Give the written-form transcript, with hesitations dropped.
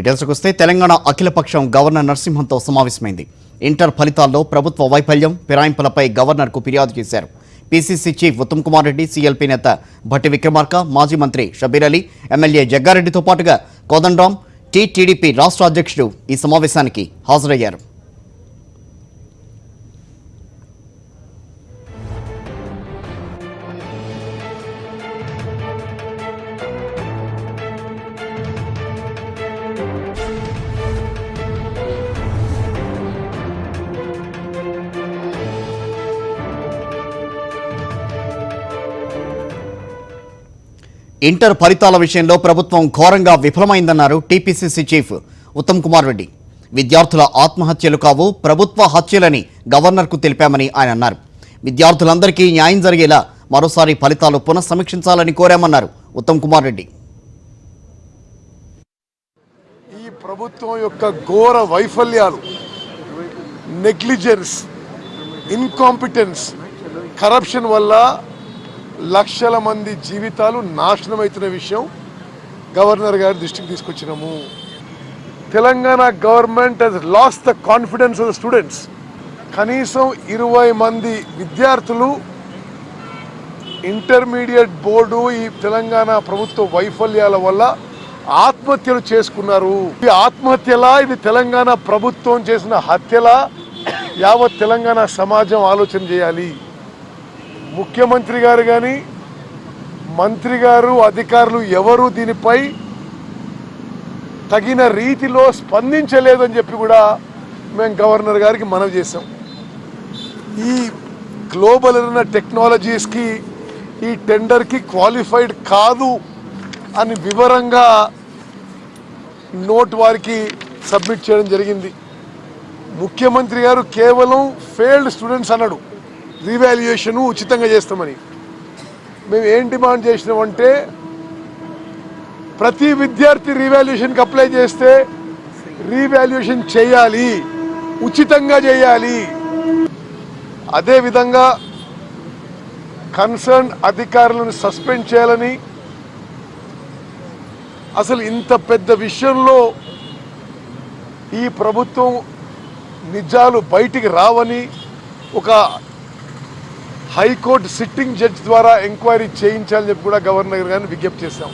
డీటెయిల్స్కి వస్తే తెలంగాణ అఖిలపక్షం governor నరసింహన్తో సమావేశమైంది. Inter ఫలితాల్లో ప్రభుత్వ వైఫల్యం, ఫిరాయింపులపై గవర్నర్కు ఫిర్యాదు చేశారు. PCC chief Uttam Kumar Reddy, CLP నేత భట్టి విక్రమార్క, మాజీ మంత్రి షబీర్ అలీ, ఎమ్మెల్యే జగ్గారెడ్డితో పాటుగా కోదండరాం, టీడీపీ రాష్ట్ర అధ్యక్షుడు ఈ సమావేశానికి హాజరయ్యారు. ఇంటర్ ఫలితాల విషయంలో ప్రభుత్వం ఘోరంగా విఫలమైందన్నారు టీపీసీసీ చీఫ్ ఉత్తమ్ కుమార్ రెడ్డి. విద్యార్థుల ఆత్మహత్యలు కావు, ప్రభుత్వ హత్యలని గవర్నర్కు తెలిపామని ఆయన అన్నారు. విద్యార్థులందరికీ న్యాయం జరిగేలా మరోసారి ఫలితాలు పునఃసమీక్షించాలని కోరామన్నారు ఉత్తమ్ కుమార్ రెడ్డి. ఈ ప్రభుత్వం యొక్క ఘోర వైఫల్యాలు, నెగ్లిజెన్స్, ఇన్కాంపిటెన్స్, కరప్షన్ వల్ల లక్షల మంది జీవితాలు నాశనం అవుతున్న విషయం గవర్నర్ గారి దృష్టికి తీసుకొచ్చినాము. Telangana government has lost the confidence of the students. కనీసం 20 మంది విద్యార్థులు ఇంటర్మీడియట్ బోర్డు ఈ తెలంగాణ ప్రభుత్వ వైఫల్యాల వల్ల ఆత్మహత్యలు చేసుకున్నారు. ఈ ఆత్మహత్యలా, ఇది తెలంగాణ ప్రభుత్వం చేసిన హత్యలా యావత్ తెలంగాణ సమాజం ఆలోచన చేయాలి. ముఖ్యమంత్రి గారు కానీ, మంత్రి గారు, అధికారులు ఎవరు దీనిపై తగిన రీతిలో స్పందించలేదని చెప్పి కూడా మేము గవర్నర్ గారికి మనవి చేశాం. ఈ గ్లోబల్ టెక్నాలజీస్కి ఈ టెండర్కి క్వాలిఫైడ్ కాదు అని వివరంగా నోట్ వారికి సబ్మిట్ చేయడం జరిగింది. ముఖ్యమంత్రి గారు కేవలం ఫెయిల్డ్ స్టూడెంట్స్ అన్నాడు, రీవాల్యుయేషన్ ఉచితంగా చేస్తామని. మేము ఏం డిమాండ్ చేసినామంటే, ప్రతి విద్యార్థి రీవాల్యుయేషన్కి అప్లై చేస్తే రీవాల్యుయేషన్ చేయాలి, ఉచితంగా చేయాలి. అదేవిధంగా కన్సర్న్ అధికారులను సస్పెండ్ చేయాలని, అసలు ఇంత పెద్ద విషయంలో ఈ ప్రభుత్వం నిజాలు బయటికి రావని ఒక హైకోర్టు సిట్టింగ్ జడ్జి ద్వారా ఎంక్వైరీ చేయించాలని చెప్పి కూడా గవర్నర్ గారిని విజ్ఞప్తి చేశాం.